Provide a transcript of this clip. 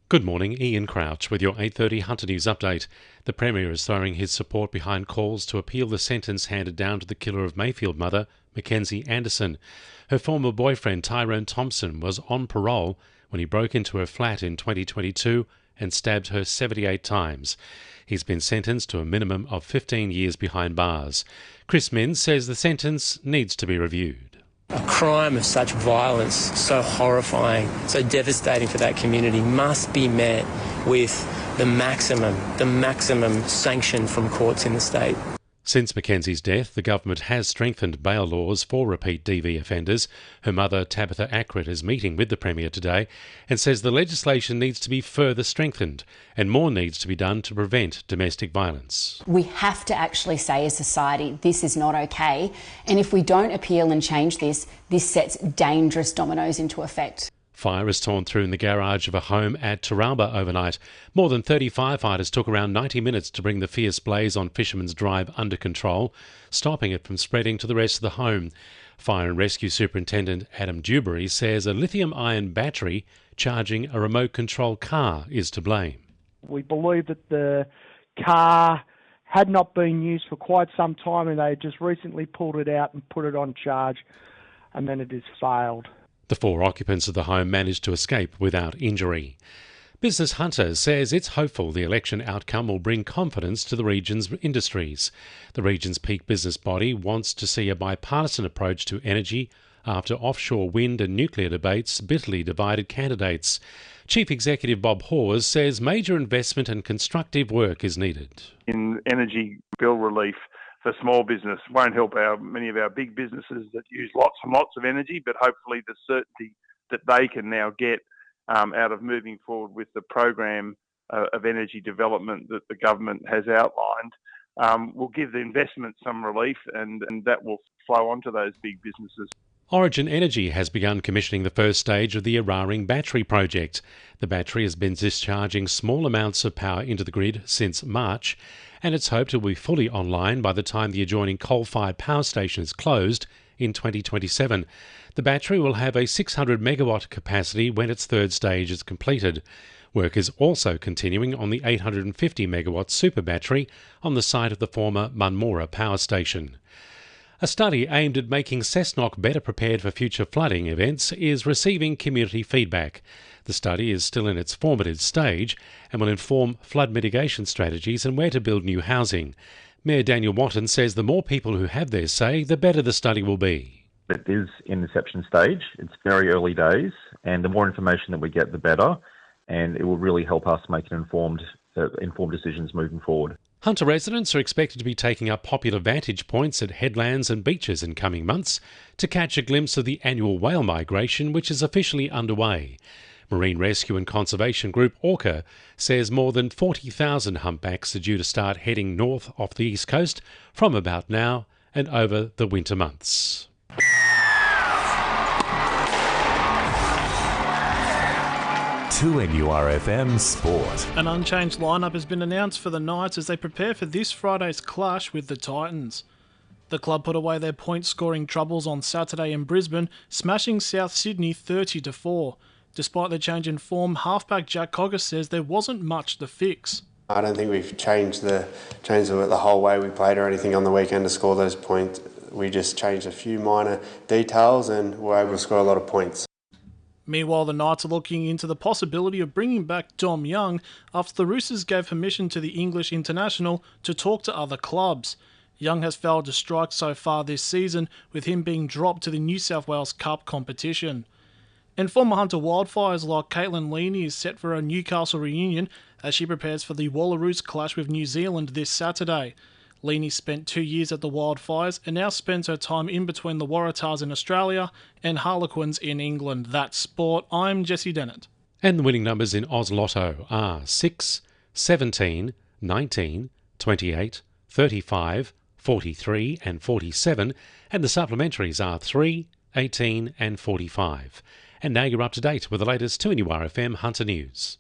Good morning, Ian Crouch with your 8:30 Hunter News update. The Premier is throwing his support behind calls to appeal the sentence handed down to the killer of Mayfield mother, Mackenzie Anderson. Her former boyfriend, Tyrone Thompson, was on parole when he broke into her flat in 2022 and stabbed her 78 times. He's been sentenced to a minimum of 15 years behind bars. Chris Minns says the sentence needs to be reviewed. A crime of such violence, so horrifying, so devastating for that community, must be met with the maximum sanction from courts in the state. Since Mackenzie's death, the government has strengthened bail laws for repeat DV offenders. Her mother, Tabitha Ackritt, is meeting with the Premier today and says the legislation needs to be further strengthened and more needs to be done to prevent domestic violence. We have to actually say as society, this is not okay. And if we don't appeal and change this, this sets dangerous dominoes into effect. Fire is torn through in the garage of a home at Taralba overnight. More than 30 firefighters took around 90 minutes to bring the fierce blaze on Fisherman's Drive under control, stopping it from spreading to the rest of the home. Fire and Rescue Superintendent Adam Dewberry says a lithium-ion battery charging a remote-control car is to blame. We believe that the car had not been used for quite some time and they just recently pulled it out and put it on charge, and then it has failed. The 4 occupants of the home managed to escape without injury. Business Hunter says it's hopeful the election outcome will bring confidence to the region's industries. The region's peak business body wants to see a bipartisan approach to energy after offshore wind and nuclear debates bitterly divided candidates. Chief Executive Bob Hawes says major investment and constructive work is needed. In energy bill relief for small business won't help many of our big businesses that use lots and lots of energy, but hopefully the certainty that they can now get out of moving forward with the program of energy development that the government has outlined will give the investment some relief, and that will flow onto those big businesses. Origin Energy has begun commissioning the first stage of the Eraring battery project. The battery has been discharging small amounts of power into the grid since March, and it's hoped it will be fully online by the time the adjoining coal-fired power station is closed in 2027. The battery will have a 600 megawatt capacity when its third stage is completed. Work is also continuing on the 850 megawatt super battery on the site of the former Munmora power station. A study aimed at making Cessnock better prepared for future flooding events is receiving community feedback. The study is still in its formative stage and will inform flood mitigation strategies and where to build new housing. Mayor Daniel Watton says the more people who have their say, the better the study will be. It is in inception stage. It's very early days, and the more information that we get, the better, and it will really help us make informed decisions moving forward. Hunter residents are expected to be taking up popular vantage points at headlands and beaches in coming months to catch a glimpse of the annual whale migration, which is officially underway. Marine Rescue and Conservation Group Orca says more than 40,000 humpbacks are due to start heading north off the east coast from about now and over the winter months. 2NURFM Sport. An unchanged lineup has been announced for the Knights as they prepare for this Friday's clash with the Titans. The club put away their point-scoring troubles on Saturday in Brisbane, smashing South Sydney 30-4. Despite the change in form, halfback Jack Cogger says there wasn't much to fix. I don't think we've changed the whole way we played or anything on the weekend to score those points. We just changed a few minor details and were able to score a lot of points. Meanwhile, the Knights are looking into the possibility of bringing back Dom Young after the Roosters gave permission to the English international to talk to other clubs. Young has failed to strike so far this season, with him being dropped to the New South Wales Cup competition. And former Hunter Wildfires like Caitlin Leaney is set for a Newcastle reunion as she prepares for the Wallaroos clash with New Zealand this Saturday. Leaney spent 2 years at the Wildfires and now spends her time in between the Waratahs in Australia and Harlequins in England. That's sport. I'm Jessie Dennett. And the winning numbers in Oz Lotto are 6, 17, 19, 28, 35, 43 and 47, and the supplementaries are 3, 18 and 45. And now you're up to date with the latest 2NURFM Hunter News.